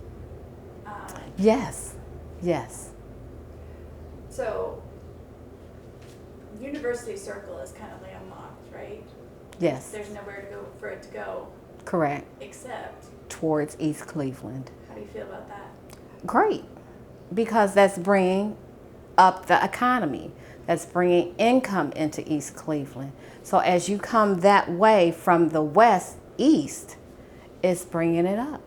Yes, yes. So, University Circle is kind of landlocked, right? Yes. There's nowhere to go for it to go. Correct. Except. Towards East Cleveland. How do you feel about that? Great, because that's bringing up the economy. That's bringing income into East Cleveland. So as you come that way from the west east, it's bringing it up.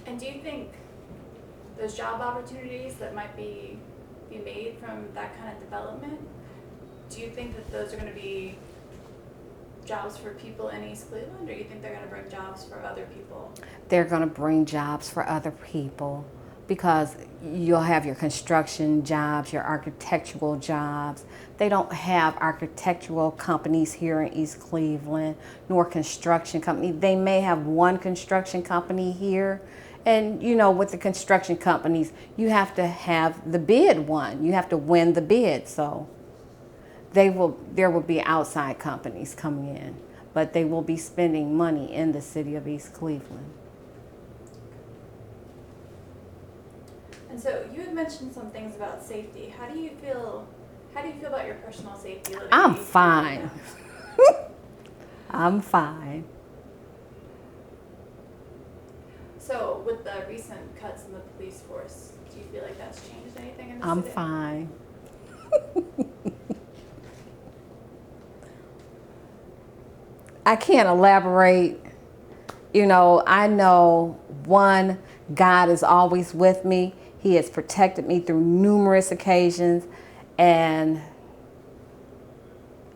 And do you think those job opportunities that might be made from that kind of development, do you think that those are going to be jobs for people in East Cleveland, or do you think they're going to bring jobs for other people? They're going to bring jobs for other people, because you'll have your construction jobs, your architectural jobs. They don't have architectural companies here in East Cleveland, nor construction companies. They may have one construction company here. And you know, with the construction companies, you have to have the bid won. You have to win the bid. So there will be outside companies coming in, but they will be spending money in the city of East Cleveland. And so you had mentioned some things about safety. How do you feel about your personal safety living in I'm East fine. Cleveland? I'm fine. So with the recent cuts in the police force, do you feel like that's changed anything in the I'm city? fine. I can't elaborate. You know, I know, one, God is always with me. He has protected me through numerous occasions, and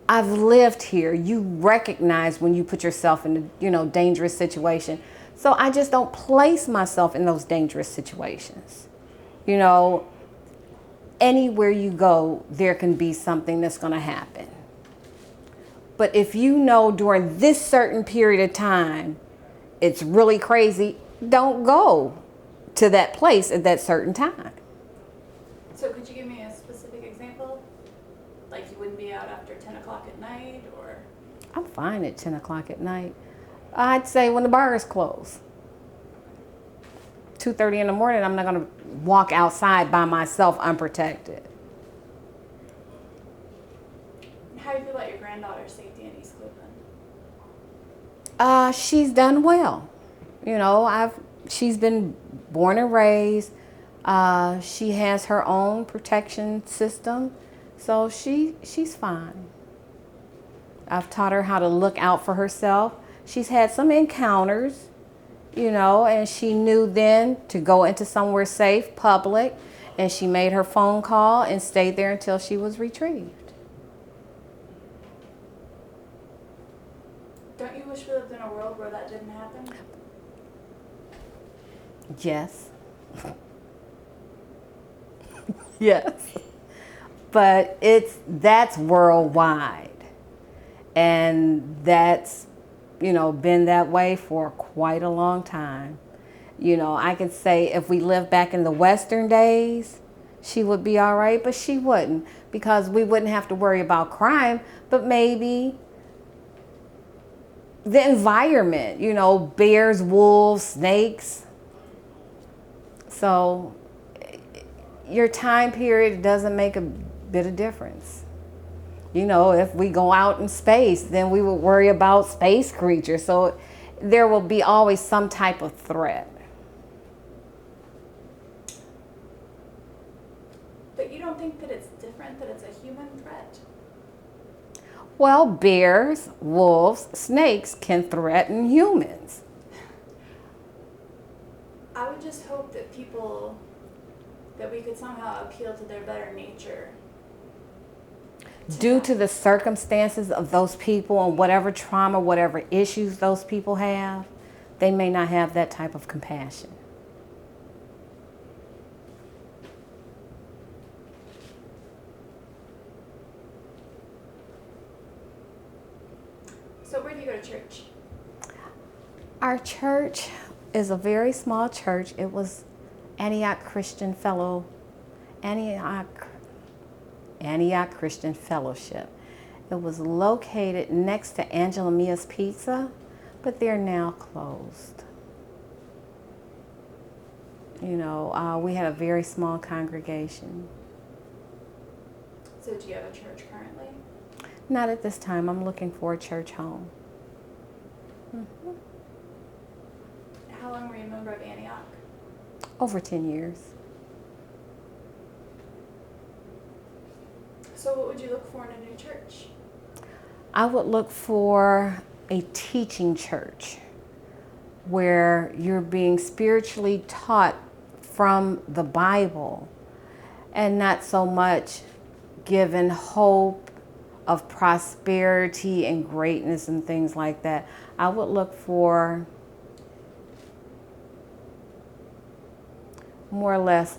I've lived here. You recognize when you put yourself in a, dangerous situation. So I just don't place myself in those dangerous situations. You know, anywhere you go, there can be something that's going to happen. But if you know during this certain period of time, it's really crazy, don't go to that place at that certain time. So could you give me a specific example? Like you wouldn't be out after 10 o'clock at night, or? I'm fine at 10 o'clock at night. I'd say when the bar is closed. 2:30 in the morning, I'm not going to walk outside by myself unprotected. How do you feel about your granddaughter's safety in East Cleveland? She's done well. You know, she's been born and raised. She has her own protection system, so she's fine. I've taught her how to look out for herself. She's had some encounters, you know, and she knew then to go into somewhere safe, public, and she made her phone call and stayed there until she was retrieved. Don't you wish we lived in a world where that didn't happen? Yes. Yes. But that's worldwide. And that's, you know, been that way for quite a long time. You know, I could say if we lived back in the Western days, she would be all right, but she wouldn't, because we wouldn't have to worry about crime, but maybe the environment, you know, bears, wolves, snakes. So your time period doesn't make a bit of difference. You know, if we go out in space, then we would worry about space creatures. So there will be always some type of threat. But you don't think that it's different, that it's a human threat? Well, bears, wolves, snakes can threaten humans. I would just hope that that we could somehow appeal to their better nature. Due to the circumstances of those people and whatever trauma, whatever issues those people have, they may not have that type of compassion. So where do you go to church? Our church is a very small church. It was Antioch Christian Christian Fellowship. It was located next to Angela Mia's Pizza, but they're now closed. You know, we had a very small congregation. So do you have a church currently? Not at this time. I'm looking for a church home. Mm-hmm. How long were you a member of Antioch? Over 10 years. So what would you look for in a new church? I would look for a teaching church where you're being spiritually taught from the Bible and not so much given hope of prosperity and greatness and things like that. I would look for more or less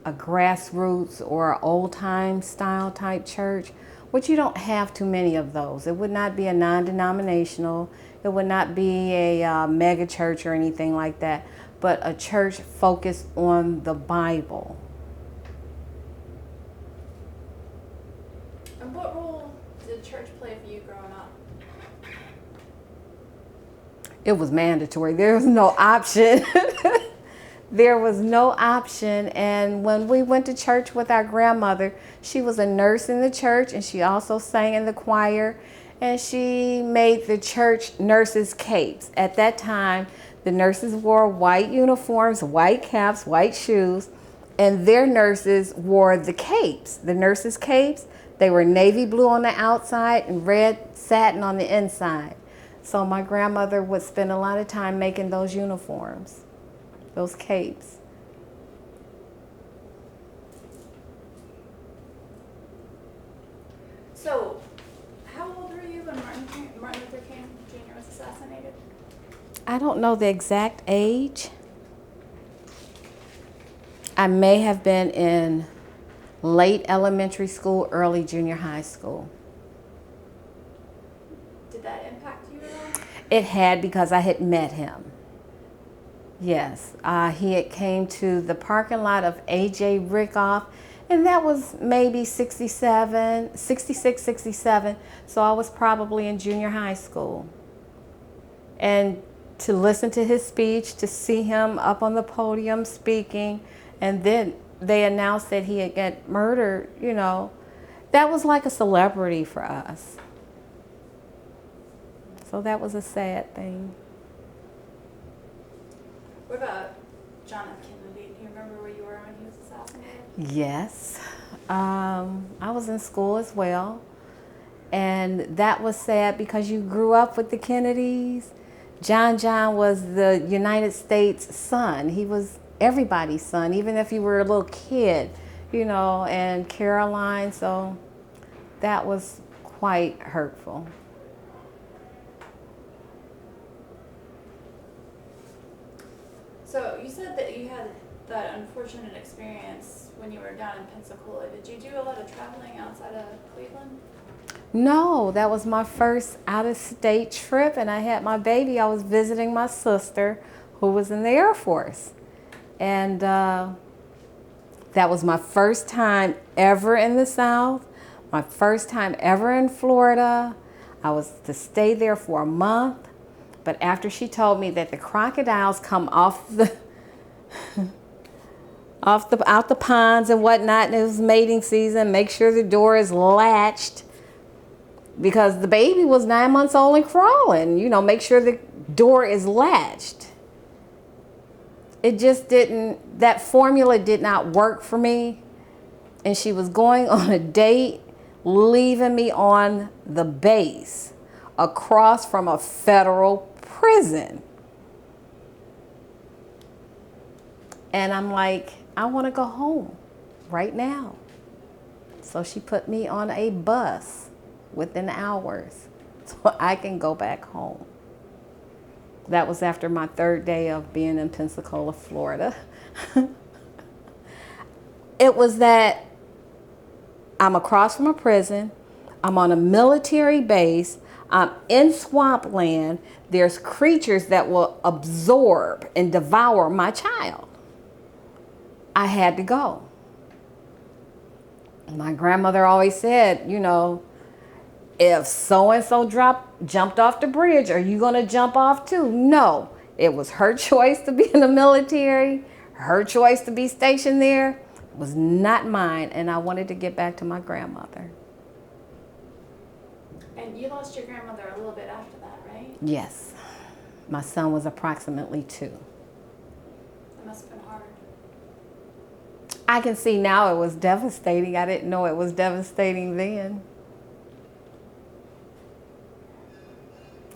a grassroots or old-time style type church, which you don't have too many of those. It would not be a non-denominational. It would not be a mega church or anything like that, but a church focused on the Bible. And what role did church play for you growing up? It was mandatory. There was no option. There was no option. And when we went to church with our grandmother, she was a nurse in the church and she also sang in the choir, and she made the church nurses' capes. At that time, the nurses wore white uniforms, white caps, white shoes, and their nurses wore the capes. The nurses' capes, they were navy blue on the outside and red satin on the inside. So my grandmother would spend a lot of time making those uniforms, those capes. So, how old were you when Martin Luther King Jr. was assassinated? I don't know the exact age. I may have been in late elementary school, early junior high school. Did that impact you at all? It had, because I had met him. Yes, he had came to the parking lot of A.J. Rickoff, And that was maybe 67, 66, 67. So I was probably in junior high school. And to listen to his speech, to see him up on the podium speaking, and then they announced that he had got murdered, you know, that was like a celebrity for us. So that was a sad thing. What about John F. Kennedy? Do you remember where you were when he was assassinated? Yes. I was in school as well. And that was sad because you grew up with the Kennedys. John was the United States son. He was everybody's son, even if you were a little kid, you know, and Caroline. So that was quite hurtful. So you said that you had that unfortunate experience when you were down in Pensacola. Did you do a lot of traveling outside of Cleveland? No, that was my first out-of-state trip, and I had my baby. I was visiting my sister who was in the Air Force. And that was my first time ever in the South, my first time ever in Florida. I was to stay there for a month, but after she told me that the crocodiles come off the out the ponds and whatnot, and it was mating season, make sure the door is latched, because the baby was 9 months old and crawling. You know, make sure the door is latched. It just didn't, that formula did not work for me. And she was going on a date, leaving me on the base across from a federal prison. And I'm like, I want to go home right now. So she put me on a bus within hours so I can go back home. That was after my third day of being in Pensacola, Florida. It was that I'm across from a prison, I'm on a military base, I'm in swampland, there's creatures that will absorb and devour my child. I had to go. My grandmother always said, you know, if so-and-so jumped off the bridge, are you going to jump off too? No. It was her choice to be in the military, her choice to be stationed there. It was not mine, and I wanted to get back to my grandmother. And you lost your grandmother a little bit after that, right? Yes. My son was approximately 2. It must have been hard. I can see now it was devastating. I didn't know it was devastating then.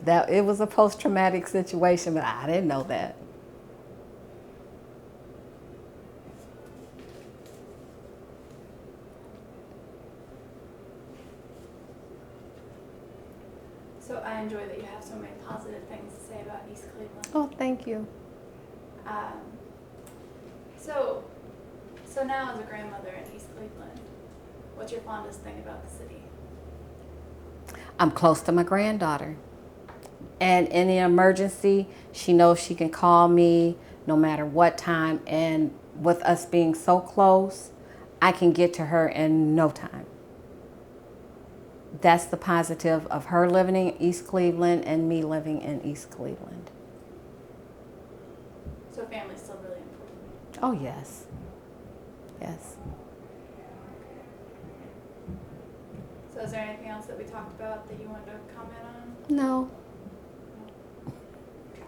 That it was a post-traumatic situation, but I didn't know that. So I enjoy that you have so many positive things to say about East Cleveland. Oh, thank you. So now as a grandmother in East Cleveland, what's your fondest thing about the city? I'm close to my granddaughter. And in an emergency, she knows she can call me no matter what time. And with us being so close, I can get to her in no time. That's the positive of her living in East Cleveland and me living in East Cleveland. So family's still really important. Oh, yes. Yes. So is there anything else that we talked about that you wanted to comment on? No. Okay.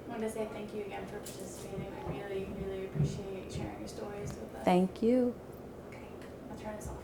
I wanted to say thank you again for participating. We really, really appreciate sharing your stories with us. Thank you. Okay, I'll turn this off.